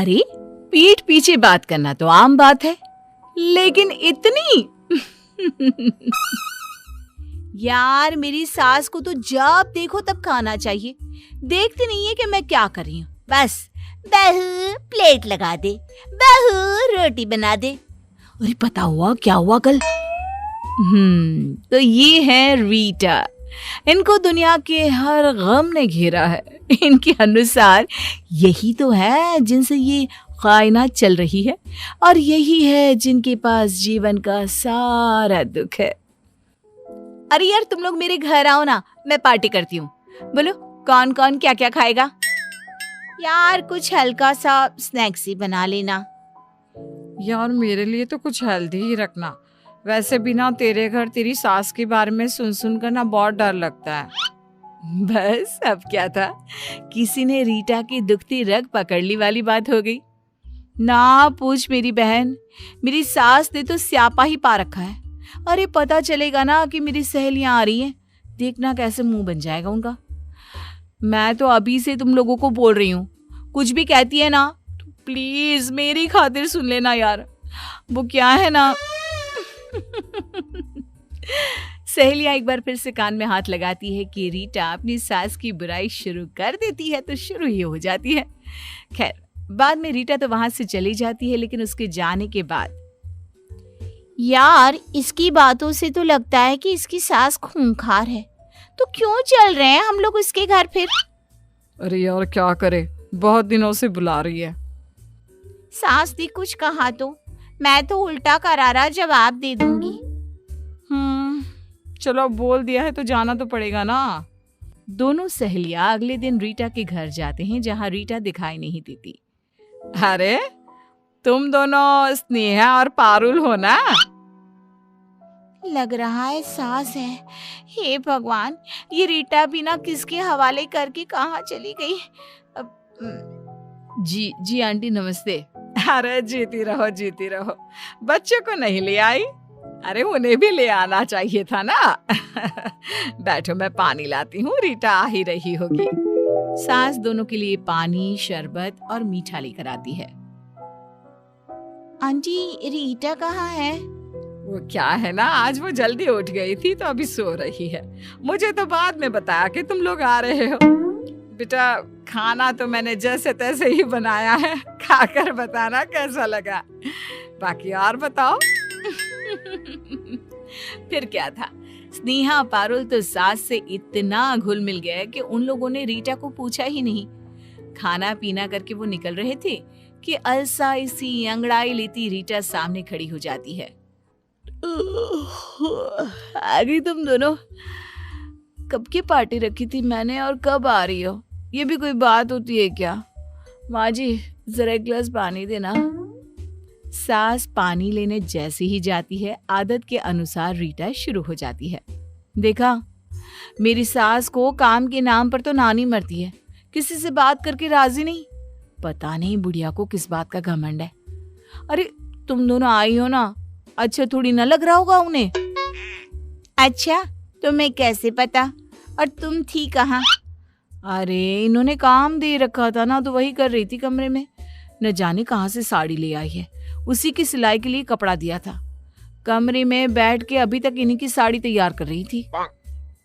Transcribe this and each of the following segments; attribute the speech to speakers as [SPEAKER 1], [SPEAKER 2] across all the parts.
[SPEAKER 1] अरे पीठ पीछे बात करना तो आम बात है, लेकिन इतनी
[SPEAKER 2] यार मेरी सास को तो जब देखो तब खाना चाहिए। देखती नहीं है कि मैं क्या कर रही हूँ। बस बहू प्लेट लगा दे, बहू रोटी बना दे।
[SPEAKER 1] अरे पता हुआ क्या हुआ कल? तो ये है रीटा। इनको दुनिया के हर गम ने घेरा है। इनके अनुसार यही तो है जिनसे ये कायनात चल रही है, और यही है जिनके पास जीवन का सारा दुख है।
[SPEAKER 2] अरे यार तुम लोग मेरे घर आओ ना, मैं पार्टी करती हूँ। बोलो कौन कौन क्या क्या खाएगा? यार कुछ हल्का सा स्नैक्स ही बना लेना।
[SPEAKER 3] यार मेरे लिए तो कुछ हेल्दी ही रखना। वैसे भी ना तेरे घर तेरी सास के बारे में सुन कर ना बहुत डर लगता है।
[SPEAKER 1] बस अब क्या था, किसी ने रीटा की दुखती रग पकड़ ली वाली बात हो गई। ना पूछ मेरी बहन, मेरी सास ने तो स्यापा ही पा रखा है। अरे पता चलेगा ना कि मेरी सहेलियां आ रही हैं, देखना कैसे मुंह बन जाएगा उनका। मैं तो अभी से तुम लोगों को बोल रही हूँ, कुछ भी कहती है ना तो प्लीज मेरी खातिर सुन लेना यार। वो क्या है ना सहेलियां एक बार फिर से कान में हाथ लगाती है कि रीटा अपनी सास की बुराई शुरू कर देती है तो शुरू ही हो जाती है। खैर बाद में रीटा तो वहां से चली जाती है, लेकिन उसके जाने के बाद
[SPEAKER 2] यार इसकी बातों से तो लगता है कि इसकी सास खूंखार है, तो क्यों चल रहे हैं हम लोग उसके घर फिर?
[SPEAKER 3] अरे यार क्या करे, बहुत दिनों से बुला रही है।
[SPEAKER 2] सास ने कुछ कहा तो मैं तो उल्टा करारा जवाब दे दूंगी।
[SPEAKER 3] चलो बोल दिया है तो जाना तो पड़ेगा ना।
[SPEAKER 1] दोनों सहेलियां अगले दिन रीटा के घर जाते हैं, जहां रीटा दिखाई नहीं देती।
[SPEAKER 3] अरे तुम दोनों स्नेहा और पारुल हो ना?
[SPEAKER 2] लग रहा है सास है। हे भगवान, ये रीटा भी ना किसके हवाले करके कहाँ चली गई।
[SPEAKER 1] जी आंटी नमस्ते।
[SPEAKER 3] अरे जीती रहो। बच्चे को नहीं ले आई? अरे उन्हें भी ले आना चाहिए था ना। बैठो मैं पानी लाती हूँ, रीटा आ ही रही होगी।
[SPEAKER 1] सास दोनों के लिए पानी, शरबत और मीठा लेकर आती है।
[SPEAKER 2] आंटी रीटा कहाँ है?
[SPEAKER 3] वो क्या है ना, आज वो जल्दी उठ गई थी तो अभी सो रही है। मुझे तो बाद में बताया कि तुम लोग आ रहे हो। बेटा खाना तो मैंने जैसे तैसे ही बनाया है, खाकर बताना कैसा लगा। बाकी और बताओ।
[SPEAKER 1] फिर क्या था, स्नेहा पारुल तो सास से इतना घुल मिल गए कि उन लोगों ने रीटा को पूछा ही नहीं। खाना पीना करके वो निकल रहे थे कि अलसाई सी अंगड़ाई लेती रीटा सामने खड़ी हो जाती है। आगे तुम दोनों, कब की पार्टी रखी थी मैंने और कब आ रही हो? ये भी कोई बात होती है क्या? माँ जी जरा एक गिलास पानी देना। सास पानी लेने जैसे ही जाती है, आदत के अनुसार रीटा शुरू हो जाती है। देखा, मेरी सास को काम के नाम पर तो नानी मरती है, किसी से बात करके राजी नहीं। पता नहीं बुढ़िया को किस बात का घमंड है। अरे तुम दोनों आई हो ना, अच्छा थोड़ी ना लग रहा होगा उन्हें।
[SPEAKER 2] अच्छा तुम्हें कैसे पता? और तुम थी कहाँ?
[SPEAKER 1] अरे इन्होंने काम दे रखा था ना, तो वही कर रही थी कमरे में। न जाने कहाँ से साड़ी ले आई है, उसी की सिलाई के लिए कपड़ा दिया था। कमरे में बैठ के अभी तक इन्हीं की साड़ी तैयार कर रही थी।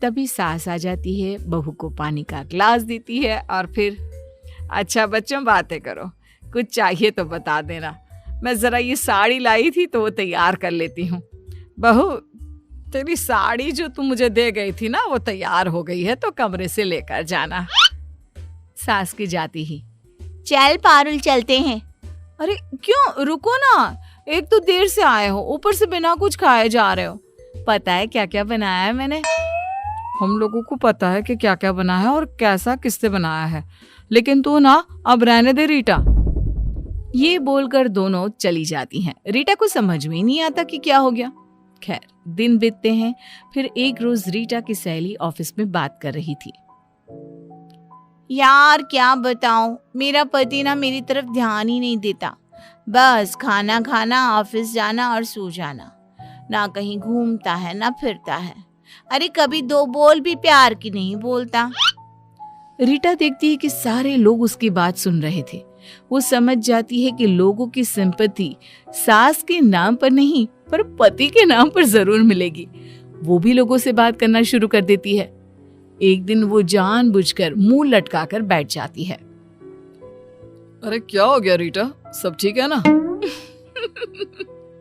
[SPEAKER 1] तभी सास आ जाती है, बहू को पानी का ग्लास देती है और फिर,
[SPEAKER 3] अच्छा बच्चों बातें करो, कुछ चाहिए तो बता देना। मैं जरा ये साड़ी लाई थी तो वो तैयार कर लेती हूँ। बहू तेरी साड़ी जो तू मुझे दे गई थी ना, वो तैयार हो गई है, तो कमरे से लेकर जाना।
[SPEAKER 1] सास की जाती ही,
[SPEAKER 2] चल पारुल चलते हैं।
[SPEAKER 1] अरे क्यों, रुको ना, एक तो देर से आए हो, ऊपर से बिना कुछ खाए जा रहे हो। पता है क्या क्या बनाया है मैंने?
[SPEAKER 3] हम लोगों को पता है कि क्या क्या बना है और कैसा किससे बनाया है, लेकिन तू ना अब रहने दे रीटा।
[SPEAKER 1] ये बोलकर दोनों चली जाती हैं। रीटा को समझ में नहीं आता कि क्या हो गया। खैर दिन बीतते हैं। फिर एक रोज रीटा की सहेली ऑफिस में बात कर रही थी।
[SPEAKER 2] यार क्या बताऊं, मेरा पति ना मेरी तरफ ध्यान ही नहीं देता। बस खाना खाना, ऑफिस जाना और सो जाना। ना कहीं घूमता है ना फिरता है। अरे कभी दो बोल भी प्यार की नहीं बोलता।
[SPEAKER 1] रीटा देखती है कि सारे लोग उसकी बात सुन रहे थे। वो समझ जाती है कि लोगों की सिंपैथी सास के नाम पर नहीं पर पति के नाम पर जरूर मिलेगी। वो भी लोगों से बात करना शुरू कर देती है। एक दिन वो जानबूझकर मुंह लटकाकर बैठ जाती है।
[SPEAKER 3] अरे क्या हो गया रीटा, सब ठीक है ना?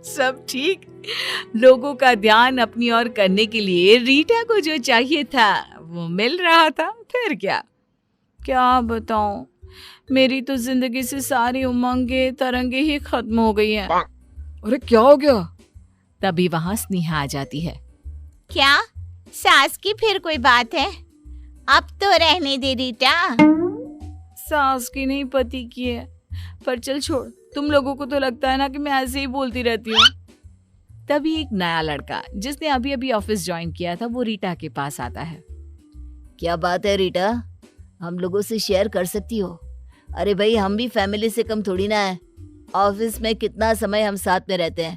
[SPEAKER 1] सब ठीक। लोगों का ध्यान अपनी ओर करने के लिए रीटा को जो चाहिए था वो मिल रहा था। फिर क्या बताऊं, मेरी तो जिंदगी से सारी उमंगे तरंगे ही खत्म हो गई हैं।
[SPEAKER 3] अरे क्या हो गया?
[SPEAKER 1] तभी वहां स्नेहा आ जाती है।
[SPEAKER 2] क्या सास की फिर कोई बात है? अब तो रहने दे रीटा।
[SPEAKER 1] सास की नहीं पति की है। पर चल छोड़, तुम लोगों को तो लगता है ना कि मैं ऐसे ही बोलती रहती हूँ। तभी एक नया लड़का जिसने अभी अभी ऑफिस ज्वाइन किया था वो रीटा के पास आता है।
[SPEAKER 4] क्या बात है रीटा, हम लोगों से शेयर कर सकती हो? अरे भाई, हम भी फैमिली से कम थोड़ी ना है। ऑफिस में कितना समय हम साथ में रहते हैं।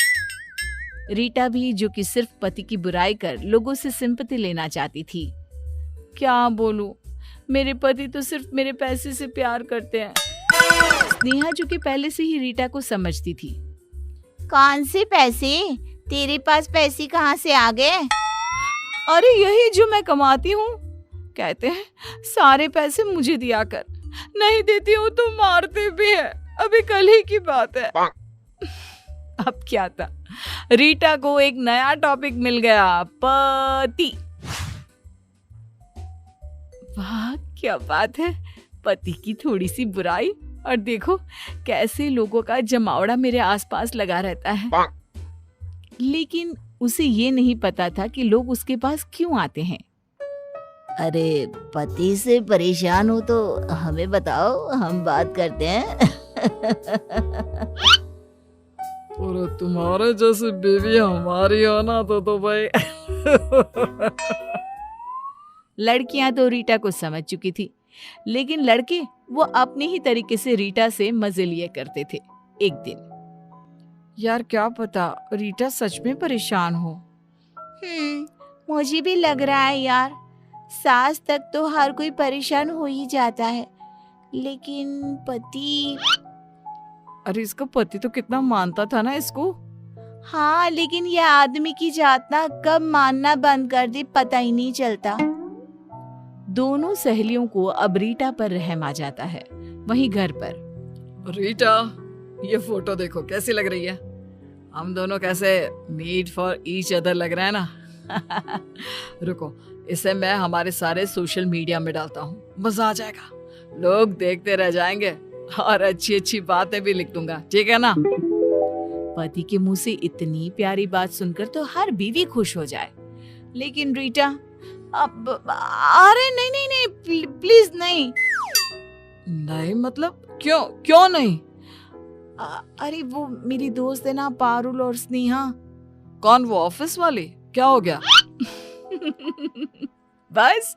[SPEAKER 1] रीटा भी, जो कि सिर्फ पति की बुराई कर लोगों से सिंपैथी लेना चाहती थी। क्या बोलूं, मेरे पति तो सिर्फ मेरे पैसे से प्यार करते हैं। स्नेहा, जो कि पहले से ही रीटा को समझती थी।
[SPEAKER 2] कौन से पैसे? तेरे पास पैसे कहाँ से आ गए?
[SPEAKER 1] अरे यही जो मैं कमाती हूँ। कहते हैं सारे पैसे मुझे दिया कर, नहीं देती हूँ तो मारते भी है। अभी कल ही की बात है। अब क्या था, रीटा को एक नया टॉपिक मिल गया, पति। वाह क्या बात है, पति की थोड़ी सी बुराई और देखो कैसे लोगों का जमावड़ा मेरे आसपास लगा रहता है। लेकिन उसे ये नहीं पता था कि लोग उसके पास क्यों आते हैं।
[SPEAKER 4] अरे पति से परेशान हो तो हमें बताओ, हम बात करते हैं।
[SPEAKER 3] अरे तुम्हारे जैसी बीवी हमारी हो ना तो भाई।
[SPEAKER 1] लड़कियां तो रीटा को समझ चुकी थी, लेकिन लड़के वो अपने ही तरीके से रीटा से मजे लिए करते थे। एक दिन,
[SPEAKER 3] यार क्या पता रीटा सच में परेशान हो।
[SPEAKER 2] मुझे भी लग रहा है यार, सास तक तो हर कोई परेशान हो ही जाता है, लेकिन पति।
[SPEAKER 3] अरे इसका पति तो कितना मानता था ना इसको।
[SPEAKER 2] हाँ, लेकिन ये आदमी की जात ना कब मानना बंद कर दे पता ही नहीं चलता।
[SPEAKER 1] दोनों सहेलियों को अब रीटा पर रहम आ जाता है। वहीं घर पर,
[SPEAKER 3] रीटा ये फोटो देखो कैसी लग रही है। हम दोनों कैसे मेड फॉर ईच अदर लग रहे हैं ना। रुको, इसे मैं हमारे सारे सोशल मीडिया में डालता हूँ, मजा आ जाएगा। लोग देखते रह जाएंगे और अच्छी अच्छी बातें भी लिख दूंगा, ठीक है ना?
[SPEAKER 1] पति के मुंह से इतनी प्यारी बात सुनकर तो हर बीवी खुश हो जाए, लेकिन रीटा अब, अरे नहीं नहीं नहीं, प्लीज नहीं।
[SPEAKER 3] नहीं मतलब क्यों नहीं?
[SPEAKER 1] अरे वो मेरी दोस्त है ना, पारुल और स्नेहा।
[SPEAKER 3] कौन, वो ऑफिस वाली? क्या हो गया?
[SPEAKER 1] बस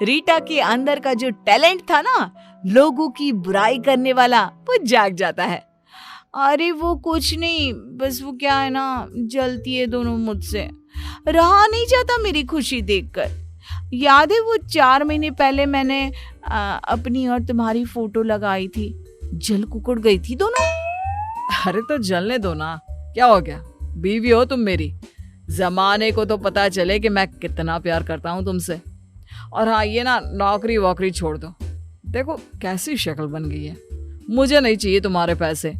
[SPEAKER 1] रीटा के अंदर का जो टैलेंट था ना लोगों की बुराई करने वाला, वो जाग जाता है। अरे वो कुछ नहीं, बस वो क्या है ना, जलती है दोनों मुझसे। रहा नहीं जाता मेरी खुशी देखकर। याद है वो 4 महीने पहले मैंने अपनी और तुम्हारी फोटो लगाई थी, जल कुकड़ गई थी दोनों।
[SPEAKER 3] अरे तो जलने दो ना, क्या हो गया? बीवी हो तुम मेरी, जमाने को तो पता चले कि मैं कितना प्यार करता हूँ तुमसे। और हाँ, ये ना नौकरी वोकरी छोड़ दो। देखो कैसी शक्ल बन गई है, मुझे नहीं चाहिए तुम्हारे पैसे।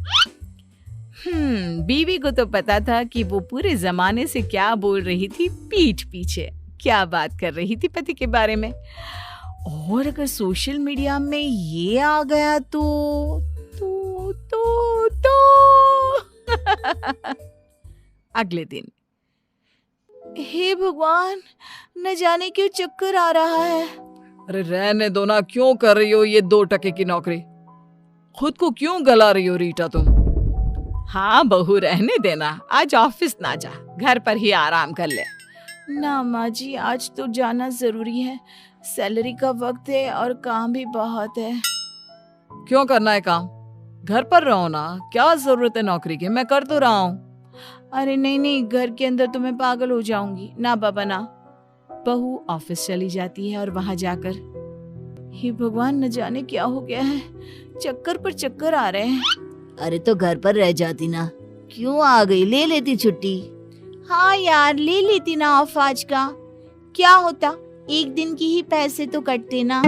[SPEAKER 1] बीवी को तो पता था कि वो पूरे जमाने से क्या बोल रही थी पीठ पीछे, क्या बात कर रही थी पति के बारे में। और अगर सोशल मीडिया में ये आ गया तो अगले दिन, हे भगवान, न जाने क्यों चक्कर आ रहा है।
[SPEAKER 3] अरे रहने दो ना, क्यों कर रही हो ये 2 टके की नौकरी? खुद को क्यों गला रही हो रीटा तुम?
[SPEAKER 1] हाँ बहू, रहने देना, आज ऑफिस ना जा, घर पर ही आराम कर ले। ना माँ जी, आज तो जाना जरूरी है, सैलरी का वक्त है और काम भी बहुत है।
[SPEAKER 3] क्यों करना है काम? घर पर रहो ना, क्या जरूरत है नौकरी की, मैं कर तो रहा हूँ।
[SPEAKER 1] अरे नहीं नहीं, घर के अंदर तो मैं पागल हो जाऊंगी। ना बाबा ना। बहू ऑफिस चली जाती है और वहां जाकर, हे भगवान, न जाने क्या हो गया है, चक्कर पर चक्कर आ रहे हैं।
[SPEAKER 4] अरे तो घर पर रह जाती ना, क्यों आ गई? ले लेती छुट्टी।
[SPEAKER 2] हाँ यार, ले लेती ना ऑफ आज का, क्या होता, एक दिन की ही पैसे तो कटते ना।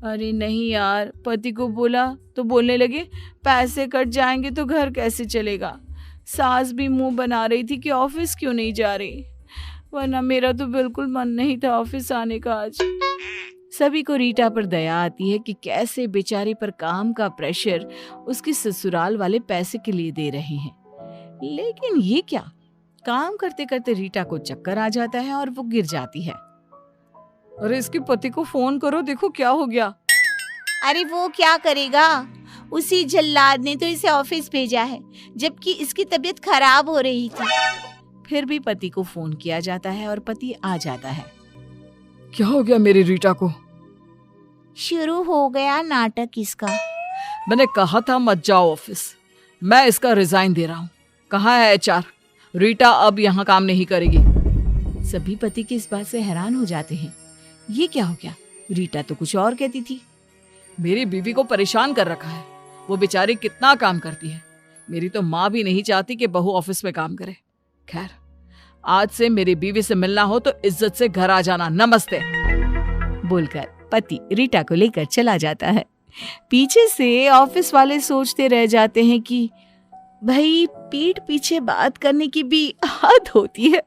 [SPEAKER 1] अरे नहीं यार, पति को बोला तो बोलने लगे पैसे कट जाएंगे तो घर कैसे चलेगा। सास भी मुंह बना रही थी कि ऑफिस क्यों नहीं जा रही, वरना मेरा तो बिल्कुल मन नहीं था ऑफिस आने का आज।
[SPEAKER 2] सभी को रीटा पर दया आती है कि कैसे बेचारी पर काम का प्रेशर उसके ससुराल वाले पैसे के लिए दे रहे हैं। लेकिन ये क्या, काम करते करते रीटा को चक्कर आ जाता है और वो गिर जाती है।
[SPEAKER 3] अरे इसके पति को फोन करो, देखो क्या हो गया।
[SPEAKER 2] अरे वो क्या करेगा, उसी जल्लाद ने तो इसे ऑफिस भेजा है, जबकि इसकी तबीयत खराब हो रही थी। फिर भी पति को फोन किया जाता है और पति आ जाता है।
[SPEAKER 3] क्या हो गया मेरी रीटा को?
[SPEAKER 2] शुरू हो गया नाटक इसका।
[SPEAKER 3] मैंने कहा था मत जाओ ऑफिस, मैं इसका रिजाइन दे रहा हूँ। कहाँ है HR? रीटा अब यहाँ काम नहीं करेगी।
[SPEAKER 2] सभी पति की इस बात से हैरान हो जाते हैं। ये क्या हो गया, रीटा तो कुछ और कहती थी।
[SPEAKER 3] मेरी बीवी को परेशान कर रखा है, वो बेचारी कितना काम करती है। मेरी तो माँ भी नहीं चाहती कि बहू ऑफिस में काम करे। खैर, आज से मेरी बीवी से मिलना हो तो इज्जत से घर आ जाना। नमस्ते
[SPEAKER 2] बोलकर पति रीटा को लेकर चला जाता है। पीछे से ऑफिस वाले सोचते रह जाते हैं कि भाई, पीठ पीछे बात करने की भी हद होती है।